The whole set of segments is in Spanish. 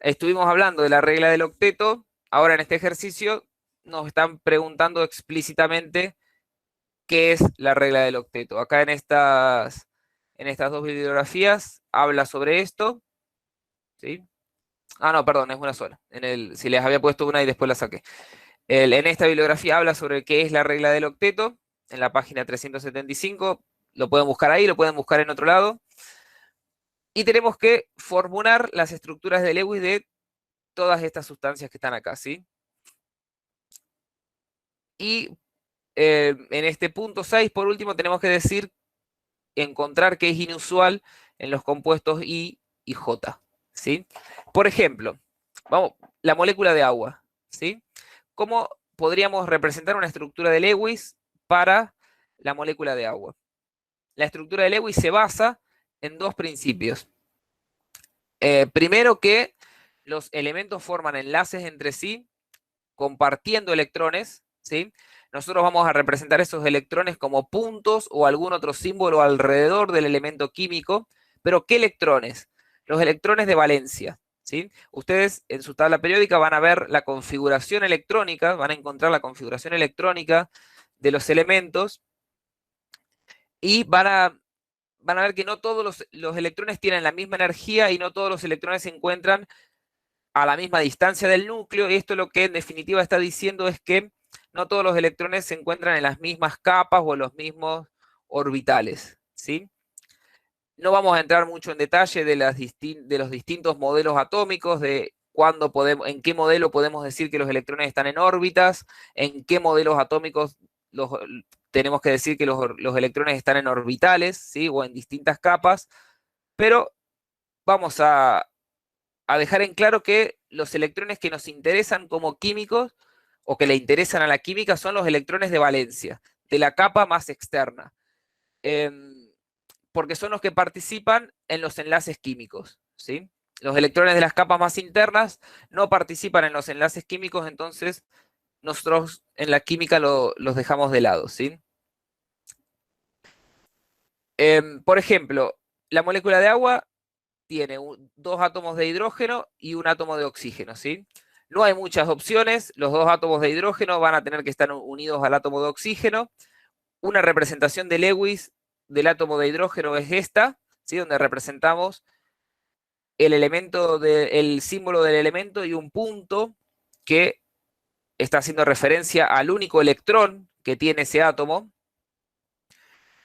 estuvimos hablando de la regla del octeto. Ahora en este ejercicio nos están preguntando explícitamente qué es la regla del octeto. Acá en estas dos bibliografías habla sobre esto, ¿sí? Ah, no, perdón, es una sola. Si les había puesto una y después la saqué. En esta bibliografía habla sobre qué es la regla del octeto, en la página 375. Lo pueden buscar ahí, lo pueden buscar en otro lado. Y tenemos que formular las estructuras de Lewis de todas estas sustancias que están acá, ¿sí? Y en este punto 6, por último, tenemos que decir, encontrar qué es inusual en los compuestos I y J, ¿sí? Por ejemplo, vamos, la molécula de agua, ¿sí? ¿Cómo podríamos representar una estructura de Lewis para la molécula de agua? La estructura de Lewis se basa en dos principios. Primero, que los elementos forman enlaces entre sí compartiendo electrones, ¿sí? Nosotros vamos a representar esos electrones como puntos o algún otro símbolo alrededor del elemento químico, pero ¿qué electrones? Los electrones de valencia, ¿sí? Ustedes en su tabla periódica van a ver la configuración electrónica, van a encontrar la configuración electrónica de los elementos y van a ver que no todos los electrones tienen la misma energía y no todos los electrones se encuentran a la misma distancia del núcleo, y esto lo que en definitiva está diciendo es que no todos los electrones se encuentran en las mismas capas o en los mismos orbitales, ¿sí? No vamos a entrar mucho en detalle de los distintos modelos atómicos, de en qué modelo podemos decir que los electrones están en órbitas, en qué modelos atómicos tenemos que decir que los electrones están en orbitales, ¿sí? O en distintas capas, pero vamos a dejar en claro que los electrones que nos interesan como químicos o que le interesan a la química son los electrones de valencia, de la capa más externa, porque son los que participan en los enlaces químicos, ¿sí? Los electrones de las capas más internas no participan en los enlaces químicos, entonces nosotros en la química los dejamos de lado, ¿sí? Por ejemplo, la molécula de agua tiene dos átomos de hidrógeno y un átomo de oxígeno, ¿sí? No hay muchas opciones, los dos átomos de hidrógeno van a tener que estar unidos al átomo de oxígeno. Una representación de Lewis del átomo de hidrógeno es esta, ¿sí? Donde representamos el símbolo del elemento y un punto que está haciendo referencia al único electrón que tiene ese átomo.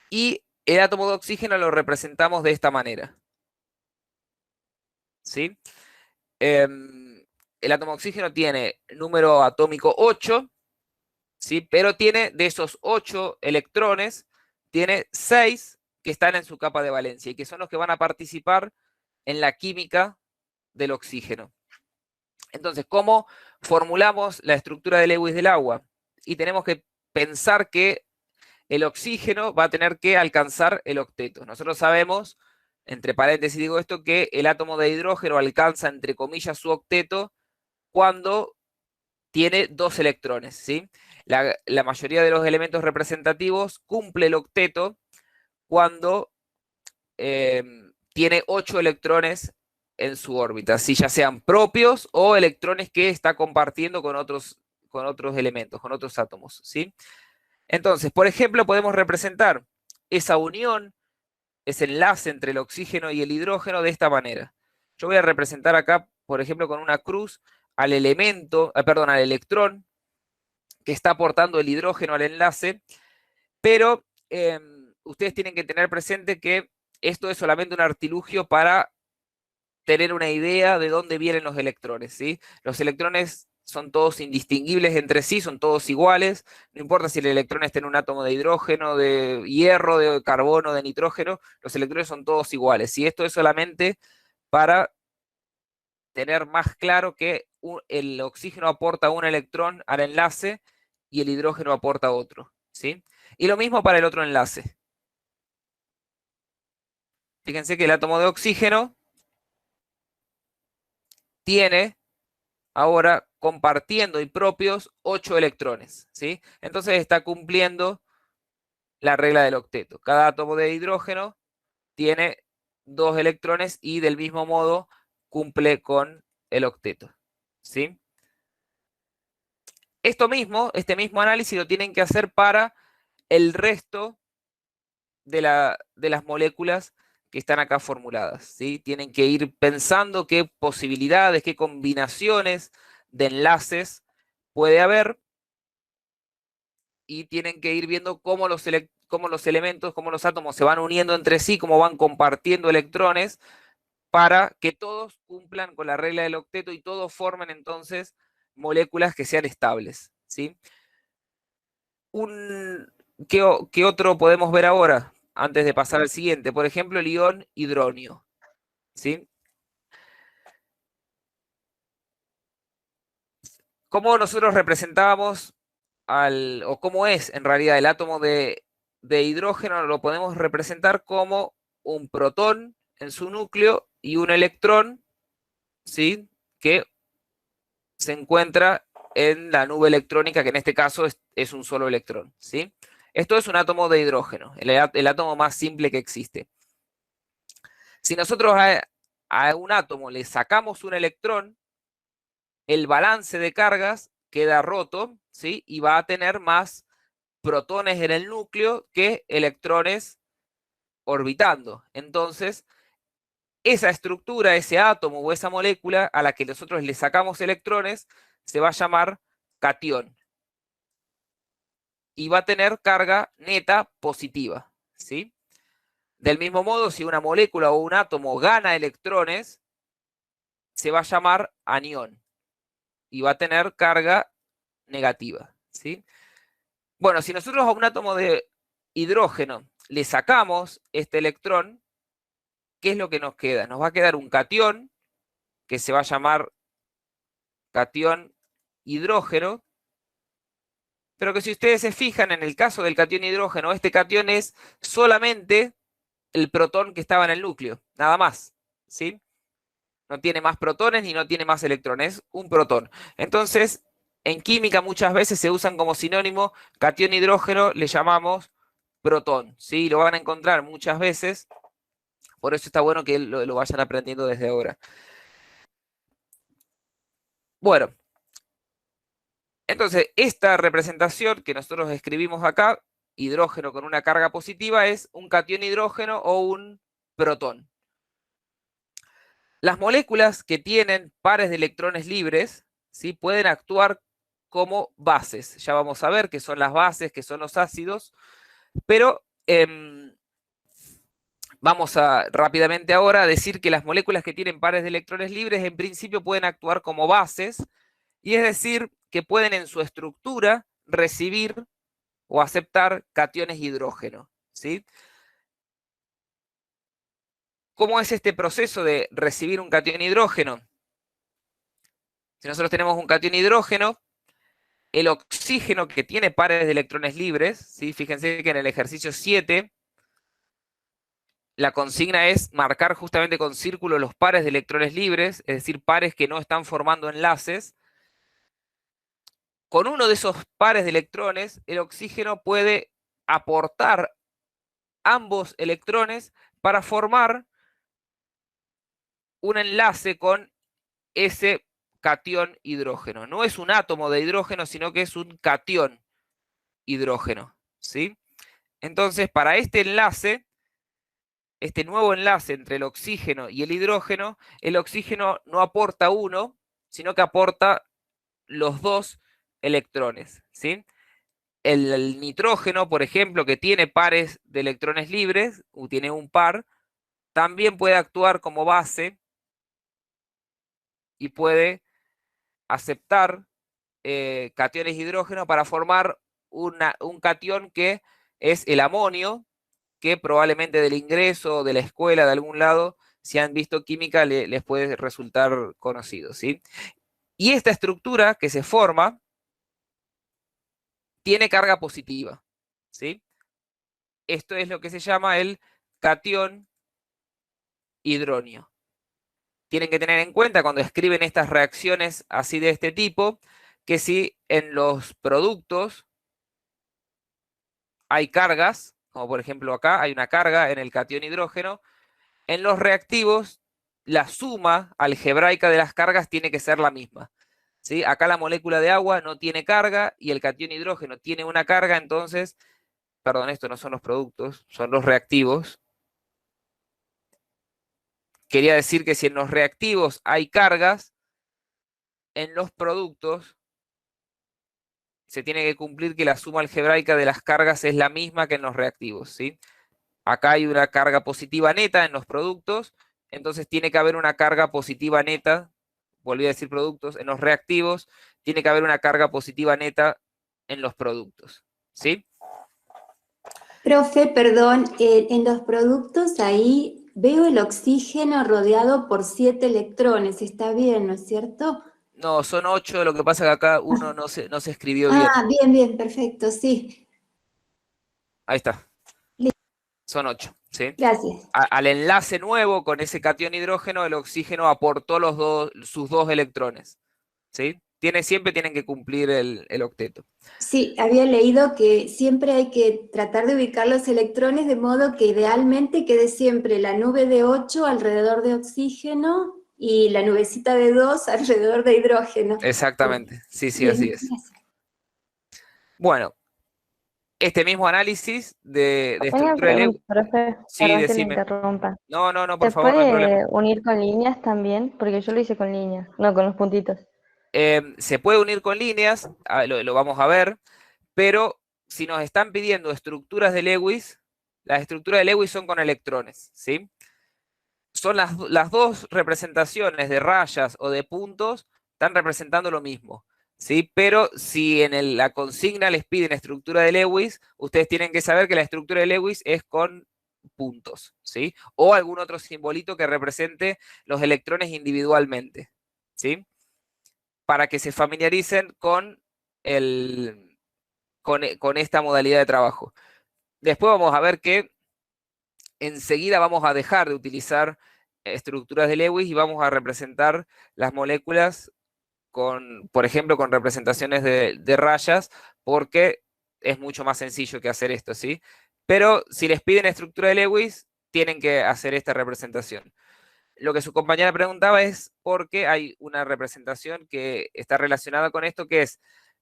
Y el átomo de oxígeno lo representamos de esta manera, ¿sí? El átomo de oxígeno tiene número atómico 8, ¿sí? Pero tiene de esos 8 electrones, tiene 6 que están en su capa de valencia y que son los que van a participar en la química del oxígeno. Entonces, ¿cómo formulamos la estructura de Lewis del agua? Y tenemos que pensar que el oxígeno va a tener que alcanzar el octeto. Nosotros sabemos, entre paréntesis digo esto, que el átomo de hidrógeno alcanza, entre comillas, su octeto cuando tiene 2 electrones, ¿sí? La mayoría de los elementos representativos cumple el octeto cuando tiene 8 electrones en su órbita, ¿sí? Ya sean propios o electrones que está compartiendo con otros elementos, con otros átomos, ¿sí? Entonces, por ejemplo, podemos representar esa unión, ese enlace entre el oxígeno y el hidrógeno de esta manera. Yo voy a representar acá, por ejemplo, con una cruz al al electrón que está aportando el hidrógeno al enlace, pero ustedes tienen que tener presente que esto es solamente un artilugio para tener una idea de dónde vienen los electrones, ¿sí? Los electrones son todos indistinguibles entre sí, son todos iguales, no importa si el electrón está en un átomo de hidrógeno, de hierro, de carbono, de nitrógeno, los electrones son todos iguales. Y esto es solamente para tener más claro que el oxígeno aporta un electrón al enlace y el hidrógeno aporta otro, ¿sí? Y lo mismo para el otro enlace. Fíjense que el átomo de oxígeno tiene ahora compartiendo y propios 8 electrones, ¿sí? Entonces está cumpliendo la regla del octeto. Cada átomo de hidrógeno tiene 2 electrones y del mismo modo cumple con el octeto, ¿sí? Este mismo análisis lo tienen que hacer para el resto de las moléculas que están acá formuladas, ¿sí? Tienen que ir pensando qué posibilidades, qué combinaciones de enlaces puede haber y tienen que ir viendo cómo cómo los elementos, cómo los átomos se van uniendo entre sí, cómo van compartiendo electrones para que todos cumplan con la regla del octeto y todos formen entonces moléculas que sean estables, ¿sí? ¿Qué otro podemos ver ahora? Antes de pasar al siguiente, por ejemplo, el ion hidronio, ¿sí? ¿Cómo nosotros representábamos o cómo es en realidad el átomo de hidrógeno? Lo podemos representar como un protón en su núcleo y un electrón, ¿sí? Que se encuentra en la nube electrónica, que en este caso es un solo electrón, ¿sí? Esto es un átomo de hidrógeno, el átomo más simple que existe. Si nosotros a un átomo le sacamos un electrón, el balance de cargas queda roto, ¿sí? Y va a tener más protones en el núcleo que electrones orbitando. Entonces, esa estructura, ese átomo o esa molécula a la que nosotros le sacamos electrones, se va a llamar catión. Y va a tener carga neta positiva, ¿sí? Del mismo modo, si una molécula o un átomo gana electrones, se va a llamar anión y va a tener carga negativa, ¿sí? Bueno, si nosotros a un átomo de hidrógeno le sacamos este electrón, ¿qué es lo que nos queda? Nos va a quedar un catión, que se va a llamar catión hidrógeno, pero que si ustedes se fijan en el caso del catión hidrógeno, este catión es solamente el protón que estaba en el núcleo, nada más, ¿sí? No tiene más protones ni no tiene más electrones, es un protón. Entonces, en química muchas veces se usan como sinónimo catión hidrógeno, le llamamos protón, ¿sí? Lo van a encontrar muchas veces, por eso está bueno que lo vayan aprendiendo desde ahora. Bueno, entonces esta representación que nosotros escribimos acá, hidrógeno con una carga positiva, es un catión hidrógeno o un protón. Las moléculas que tienen pares de electrones libres, ¿sí? Pueden actuar como bases. Ya vamos a ver qué son las bases, qué son los ácidos, pero vamos a rápidamente ahora decir que las moléculas que tienen pares de electrones libres en principio pueden actuar como bases, y es decir, que pueden en su estructura recibir o aceptar cationes hidrógeno, ¿sí? ¿Cómo es este proceso de recibir un catión hidrógeno? Si nosotros tenemos un catión hidrógeno, el oxígeno que tiene pares de electrones libres, ¿sí? Fíjense que en el ejercicio 7 la consigna es marcar justamente con círculo los pares de electrones libres, es decir, pares que no están formando enlaces. Con uno de esos pares de electrones, el oxígeno puede aportar ambos electrones para formar un enlace con ese catión hidrógeno. No es un átomo de hidrógeno, sino que es un catión hidrógeno, ¿sí? Entonces, para este enlace, este nuevo enlace entre el oxígeno y el oxígeno no aporta uno, sino que aporta los dos electrones, ¿sí? El nitrógeno, por ejemplo, que tiene pares de electrones libres, o tiene un par, también puede actuar como base y puede aceptar cationes hidrógeno para formar un catión que es el amonio, que probablemente del ingreso, de la escuela, de algún lado, si han visto química, les puede resultar conocido, ¿sí? Y esta estructura que se forma tiene carga positiva, ¿sí? Esto es lo que se llama el catión hidronio. Tienen que tener en cuenta cuando escriben estas reacciones así de este tipo, que si en los productos hay cargas, como por ejemplo acá hay una carga en el catión hidrógeno, en los reactivos la suma algebraica de las cargas tiene que ser la misma. ¿Sí? Acá la molécula de agua no tiene carga y el catión hidrógeno tiene una carga, entonces, perdón, esto no son los productos, son los reactivos. Quería decir que si en los reactivos hay cargas, en los productos se tiene que cumplir que la suma algebraica de las cargas es la misma que en los reactivos, ¿sí? Acá hay una carga positiva neta en los productos, entonces tiene que haber una carga positiva neta, volví a decir productos, en los reactivos tiene que haber una carga positiva neta en los productos, ¿sí? Profe, perdón, en los productos ahí veo el oxígeno rodeado por 7 electrones, está bien, ¿no es cierto? No, son 8, lo que pasa que acá uno no se escribió bien. Ah, bien, bien, perfecto, sí. Ahí está, son 8, ¿sí? Gracias. Al enlace nuevo con ese catión hidrógeno, el oxígeno aportó sus dos electrones, ¿sí? Siempre tienen que cumplir el octeto. Sí, había leído que siempre hay que tratar de ubicar los electrones de modo que idealmente quede siempre la nube de 8 alrededor de oxígeno y la nubecita de 2 alrededor de hidrógeno. Exactamente, sí, sí, así Bien, es. gracias. Bueno, este mismo análisis de Una estructura de pregunta, Lewis. profe, Sí, perdón que le decime. interrumpa. No, no, no, por ¿Se favor, no hay problema. puede unir con líneas también? Porque yo lo hice con líneas, no con los puntitos. Se puede unir con líneas, lo vamos a ver, pero si nos están pidiendo estructuras de Lewis, las estructuras de Lewis son con electrones, ¿sí? Son las dos representaciones de rayas o de puntos, están representando lo mismo, ¿sí? Pero si en la consigna les piden estructura de Lewis, ustedes tienen que saber que la estructura de Lewis es con puntos, ¿sí? O algún otro simbolito que represente los electrones individualmente, ¿sí? Para que se familiaricen con esta modalidad de trabajo. Después vamos a ver que enseguida vamos a dejar de utilizar estructuras de Lewis y vamos a representar las moléculas por ejemplo, con representaciones de rayas, porque es mucho más sencillo que hacer esto, ¿sí? Pero si les piden estructura de Lewis, tienen que hacer esta representación. Lo que su compañera preguntaba es por qué hay una representación que está relacionada con esto, que es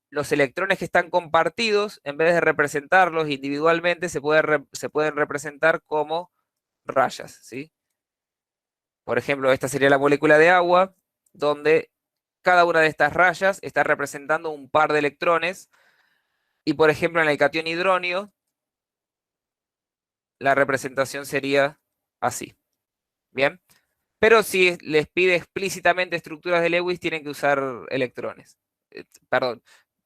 los electrones que están compartidos, en vez de representarlos individualmente, se pueden representar como rayas, ¿sí? Por ejemplo, esta sería la molécula de agua, donde cada una de estas rayas está representando un par de electrones, y por ejemplo en el catión hidronio, la representación sería así, ¿bien? Pero si les pide explícitamente estructuras de Lewis, tienen que usar electrones. Perdón,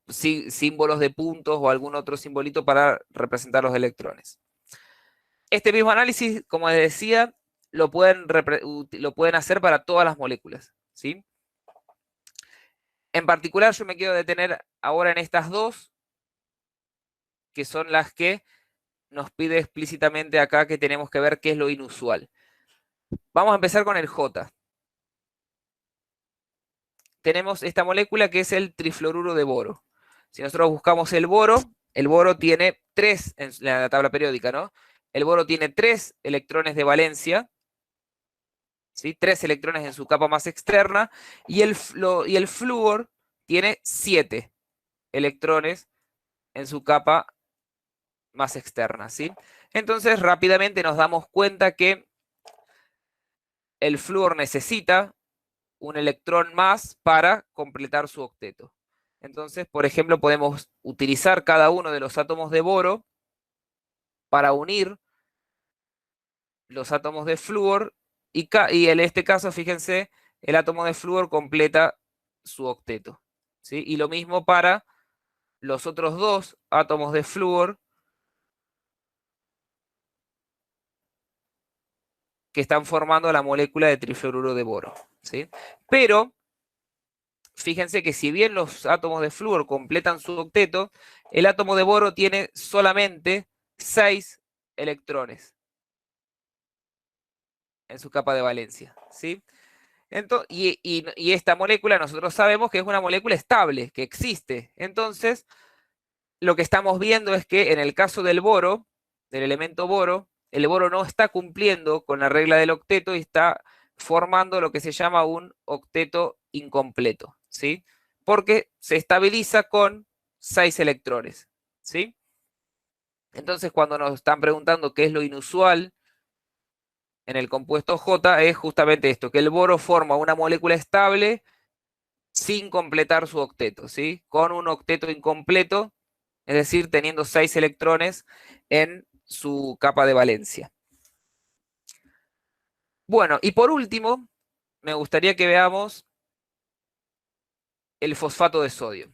símbolos de puntos o algún otro simbolito para representar los electrones. Este mismo análisis, como les decía, lo pueden hacer para todas las moléculas, ¿sí? En particular, yo me quiero detener ahora en estas dos, que son las que nos pide explícitamente acá que tenemos que ver qué es lo inusual. Vamos a empezar con el J. Tenemos esta molécula que es el trifluoruro de boro. Si nosotros buscamos el boro tiene 3 en la tabla periódica, ¿no? El boro tiene 3 electrones de valencia, ¿sí? 3 electrones en su capa más externa, y el flúor tiene 7 electrones en su capa más externa, ¿sí? Entonces rápidamente nos damos cuenta que el flúor necesita un electrón más para completar su octeto. Entonces, por ejemplo, podemos utilizar cada uno de los átomos de boro para unir los átomos de flúor y en este caso, fíjense, el átomo de flúor completa su octeto, ¿sí? Y lo mismo para los otros dos átomos de flúor que están formando la molécula de trifluoruro de boro, ¿sí? Pero fíjense que si bien los átomos de flúor completan su octeto, el átomo de boro tiene solamente 6 electrones en su capa de valencia, ¿sí? Entonces, y esta molécula nosotros sabemos que es una molécula estable, que existe. Entonces, lo que estamos viendo es que en el caso del boro, del elemento boro, el boro no está cumpliendo con la regla del octeto y está formando lo que se llama un octeto incompleto, ¿sí? Porque se estabiliza con 6 electrones, ¿sí? Entonces, cuando nos están preguntando qué es lo inusual en el compuesto J, es justamente esto, que el boro forma una molécula estable sin completar su octeto, ¿sí? Con un octeto incompleto, es decir, teniendo 6 electrones en su capa de valencia. Bueno, y por último, me gustaría que veamos el fosfato de sodio.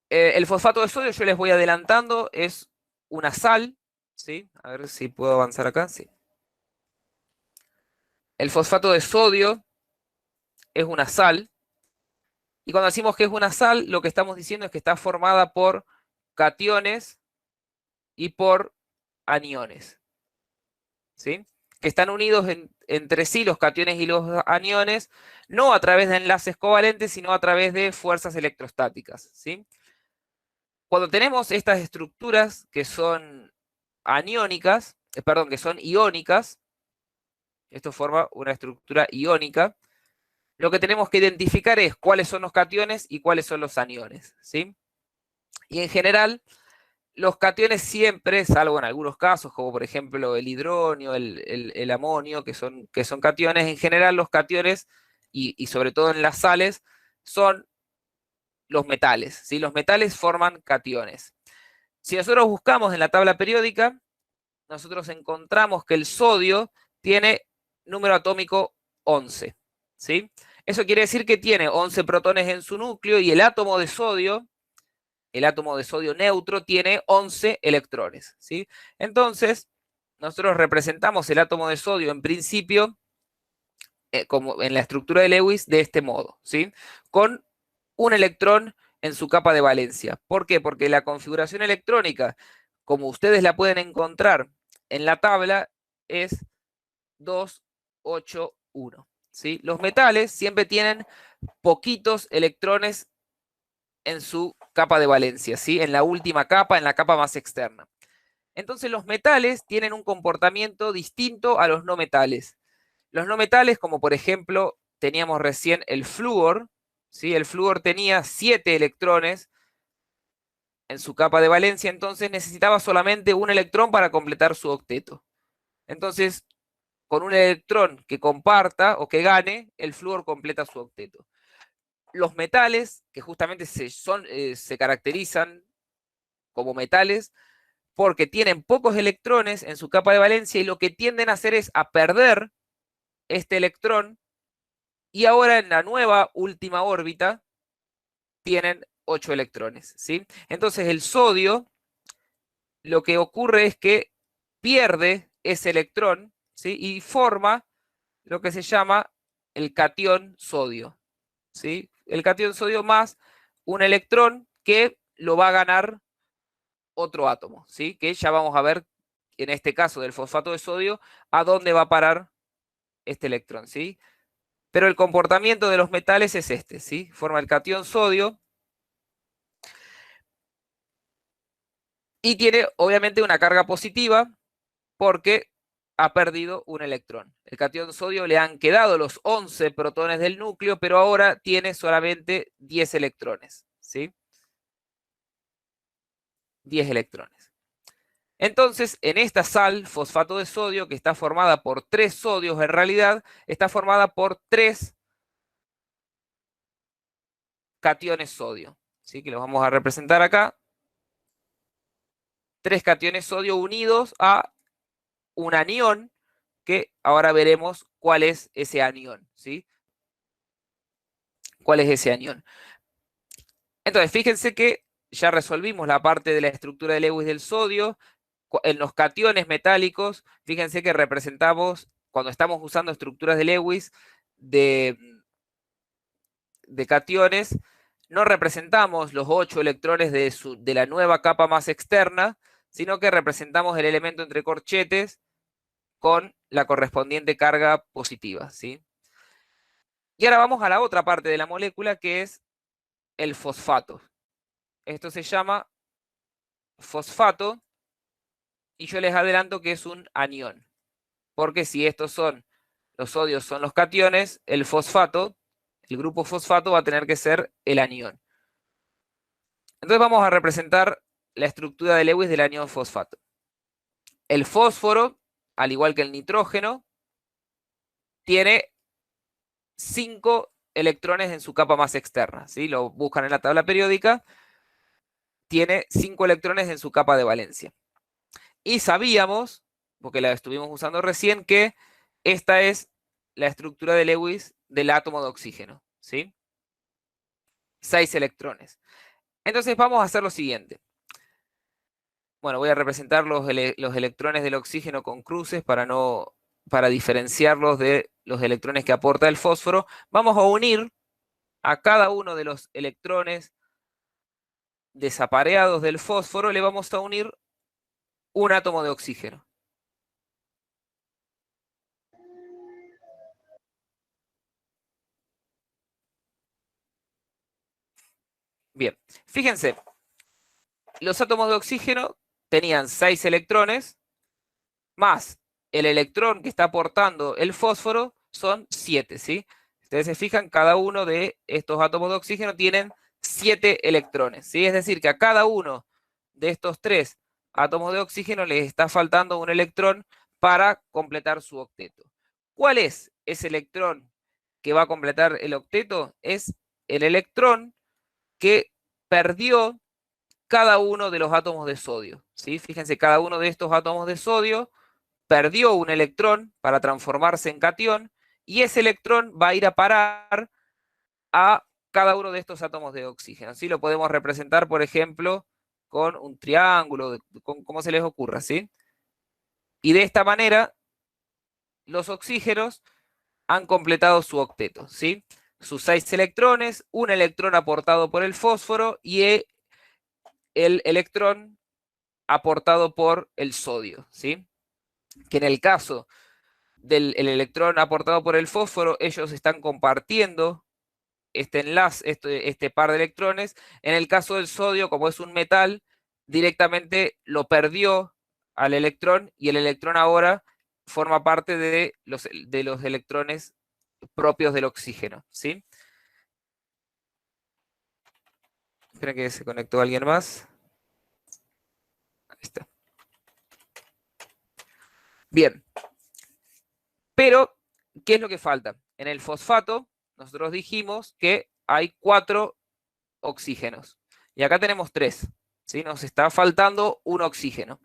El fosfato de sodio, yo les voy adelantando, es una sal, ¿sí? A ver si puedo avanzar acá, sí. El fosfato de sodio es una sal, y cuando decimos que es una sal, lo que estamos diciendo es que está formada por cationes y por aniones, ¿sí? Que están unidos entre sí los cationes y los aniones, no a través de enlaces covalentes, sino a través de fuerzas electrostáticas, ¿sí? Cuando tenemos estas estructuras que son aniónicas, perdón, que son iónicas, esto forma una estructura iónica, lo que tenemos que identificar es cuáles son los cationes y cuáles son los aniones, ¿sí? Y en general, los cationes siempre, salvo en algunos casos, como por ejemplo el hidronio, el amonio, que son cationes, en general los cationes, y sobre todo en las sales, son los metales, ¿sí? Los metales forman cationes. Si nosotros buscamos en la tabla periódica, nosotros encontramos que el sodio tiene número atómico 11, ¿sí? Eso quiere decir que tiene 11 protones en su núcleo y el átomo de sodio neutro, tiene 11 electrones, ¿sí? Entonces, nosotros representamos el átomo de sodio en principio, como en la estructura de Lewis, de este modo, ¿sí? Con un electrón en su capa de valencia. ¿Por qué? Porque la configuración electrónica, como ustedes la pueden encontrar en la tabla, es 2, 8, 1. ¿Sí? Los metales siempre tienen poquitos electrones en su capa de valencia, ¿sí? En la última capa, en la capa más externa. Entonces los metales tienen un comportamiento distinto a los no metales. Los no metales, como por ejemplo teníamos recién el flúor, ¿sí? El flúor tenía 7 electrones en su capa de valencia, entonces necesitaba solamente un electrón para completar su octeto. Entonces, con un electrón que comparta o que gane, el flúor completa su octeto. Los metales, que justamente se caracterizan como metales, porque tienen pocos electrones en su capa de valencia y lo que tienden a hacer es a perder este electrón, y ahora en la nueva última órbita tienen 8 electrones, ¿sí? Entonces el sodio, lo que ocurre es que pierde ese electrón, ¿sí? Y forma lo que se llama el catión sodio, ¿sí? El catión sodio más un electrón que lo va a ganar otro átomo, ¿sí? Que ya vamos a ver, en este caso del fosfato de sodio, a dónde va a parar este electrón, ¿sí? Pero el comportamiento de los metales es este, ¿sí? Forma el catión sodio y tiene obviamente una carga positiva porque ha perdido un electrón. El catión sodio le han quedado los 11 protones del núcleo, pero ahora tiene solamente 10 electrones, ¿sí? 10 electrones. Entonces, en esta sal, fosfato de sodio, que está formada por 3 sodios, en realidad está formada por 3 cationes sodio, ¿sí? Que los vamos a representar acá. 3 cationes sodio unidos a un anión, que ahora veremos cuál es ese anión, ¿sí? ¿Cuál es ese anión? Entonces, fíjense que ya resolvimos la parte de la estructura de Lewis del sodio. En los cationes metálicos, fíjense que representamos, cuando estamos usando estructuras de Lewis de cationes, no representamos los 8 electrones de la nueva capa más externa, sino que representamos el elemento entre corchetes con la correspondiente carga positiva, ¿sí? Y ahora vamos a la otra parte de la molécula, que es el fosfato. Esto se llama fosfato y yo les adelanto que es un anión, porque si estos son, los sodios son los cationes, el fosfato, el grupo fosfato va a tener que ser el anión. Entonces vamos a representar la estructura de Lewis del anión fosfato. El fósforo, al igual que el nitrógeno, tiene 5 electrones en su capa más externa, ¿sí? Lo buscan en la tabla periódica. Tiene 5 electrones en su capa de valencia. Y sabíamos, porque la estuvimos usando recién, que esta es la estructura de Lewis del átomo de oxígeno, ¿sí? 6 electrones. Entonces vamos a hacer lo siguiente. Bueno, voy a representar los electrones del oxígeno con cruces para diferenciarlos de los electrones que aporta el fósforo. Vamos a unir a cada uno de los electrones desapareados del fósforo, le vamos a unir un átomo de oxígeno. Bien, fíjense, los átomos de oxígeno tenían 6 electrones, más el electrón que está aportando el fósforo son 7, ¿sí? Ustedes se fijan, cada uno de estos átomos de oxígeno tienen 7 electrones, ¿sí? Es decir, que a cada uno de estos 3 átomos de oxígeno les está faltando un electrón para completar su octeto. ¿Cuál es ese electrón que va a completar el octeto? Es el electrón que perdió cada uno de los átomos de sodio, ¿sí? Fíjense, cada uno de estos átomos de sodio perdió un electrón para transformarse en catión, y ese electrón va a ir a parar a cada uno de estos átomos de oxígeno, ¿sí? Lo podemos representar, por ejemplo, con un triángulo, con como se les ocurra, ¿sí? Y de esta manera, los oxígenos han completado su octeto, ¿sí? Sus 6 electrones, un electrón aportado por el fósforo y el electrón aportado por el sodio, ¿sí? Que en el caso del electrón aportado por el fósforo, ellos están compartiendo este enlace, este par de electrones. En el caso del sodio, como es un metal, directamente lo perdió al electrón, y el electrón ahora forma parte de los electrones propios del oxígeno, ¿sí? Espera que se conectó alguien más. Ahí está. Bien. Pero, ¿qué es lo que falta? En el fosfato, nosotros dijimos que hay 4 oxígenos. Y acá tenemos 3. ¿Sí? Nos está faltando un oxígeno.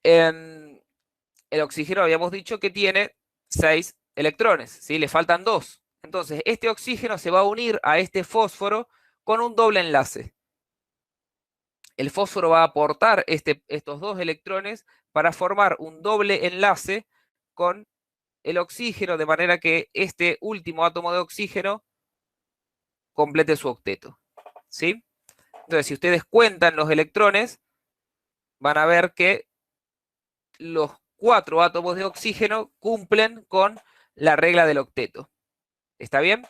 En el oxígeno habíamos dicho que tiene 6 electrones. ¿Sí? Le faltan 2. Entonces, este oxígeno se va a unir a este fósforo con un doble enlace. El fósforo va a aportar estos 2 electrones para formar un doble enlace con el oxígeno, de manera que este último átomo de oxígeno complete su octeto, ¿sí? Entonces, si ustedes cuentan los electrones, van a ver que los 4 átomos de oxígeno cumplen con la regla del octeto. ¿Está bien?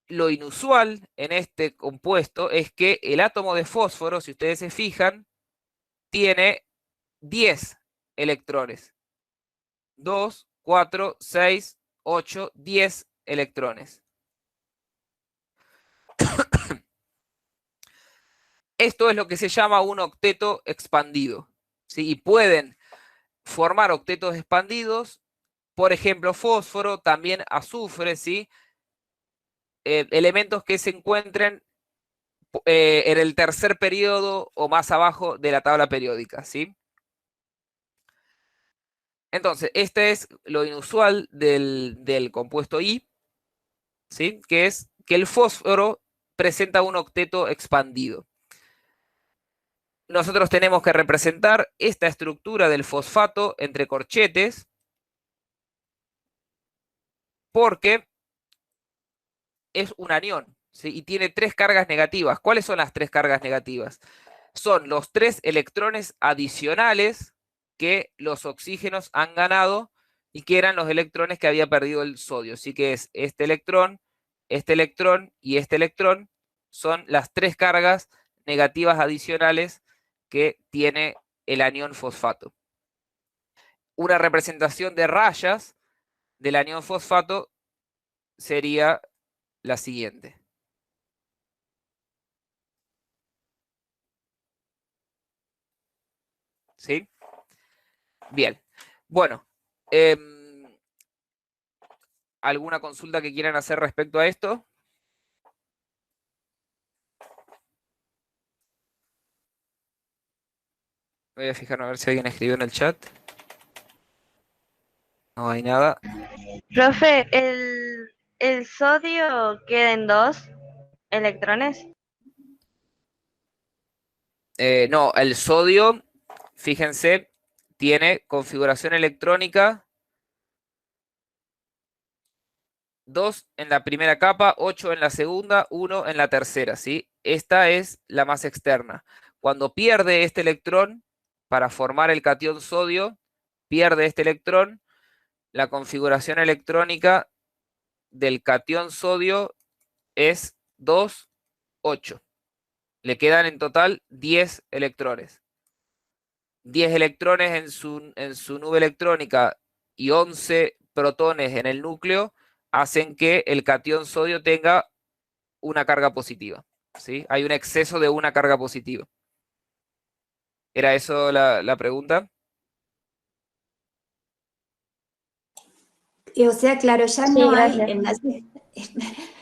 Lo inusual en este compuesto es que el átomo de fósforo, si ustedes se fijan, tiene 10 electrones. 2, 4, 6, 8, 10 electrones. Esto es lo que se llama un octeto expandido, ¿sí? Y pueden formar octetos expandidos, por ejemplo, fósforo, también azufre, ¿sí? Elementos que se encuentren en el tercer periodo o más abajo de la tabla periódica, ¿sí? Entonces, este es lo inusual del compuesto I, ¿sí? Que es que el fósforo presenta un octeto expandido. Nosotros tenemos que representar esta estructura del fosfato entre corchetes, porque es un anión, ¿sí? Y tiene 3 cargas negativas. ¿Cuáles son las 3 cargas negativas? Son los 3 electrones adicionales que los oxígenos han ganado y que eran los electrones que había perdido el sodio. Así que es este electrón y este electrón. Son las 3 cargas negativas adicionales que tiene el anión fosfato. una representación de rayas del anión fosfato sería la siguiente. ¿Sí? Bien. Bueno, ¿alguna consulta que quieran hacer respecto a esto? Voy a fijarme a ver si alguien escribió en el chat. No hay nada. Profe, ¿el sodio queda en 2 electrones? No, el sodio, fíjense, tiene configuración electrónica 2 en la primera capa, 8 en la segunda, 1 en la tercera, ¿sí? Esta es la más externa. Cuando pierde este electrón, para formar el catión sodio, pierde este electrón, la configuración electrónica del catión sodio es 2, 8. Le quedan en total 10 electrones. 10 electrones en su nube electrónica y 11 protones en el núcleo hacen que el catión sodio tenga una carga positiva. ¿Sí? Hay un exceso de una carga positiva. ¿Era eso la pregunta? O sea, claro, ya Sí, no hay gracias. enlaces,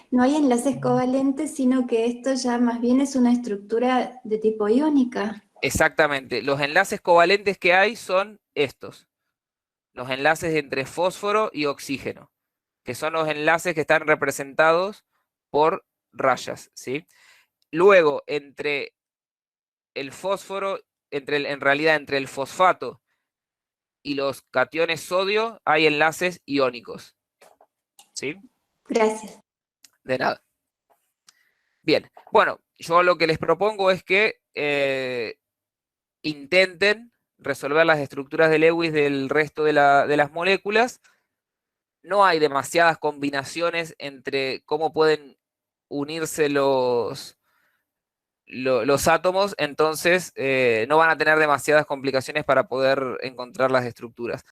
no hay enlaces covalentes, sino que esto ya más bien es una estructura de tipo iónica. Exactamente. Los enlaces covalentes que hay son estos. Los enlaces entre fósforo y oxígeno, que son los enlaces que están representados por rayas, ¿sí? Luego, entre el fósforo, en realidad entre el fosfato y los cationes sodio, hay enlaces iónicos, ¿sí? Gracias. De nada. Bien, bueno, yo lo que les propongo es que intenten resolver las estructuras de Lewis del resto de las moléculas. No hay demasiadas combinaciones entre cómo pueden unirse los átomos, entonces no van a tener demasiadas complicaciones para poder encontrar las estructuras.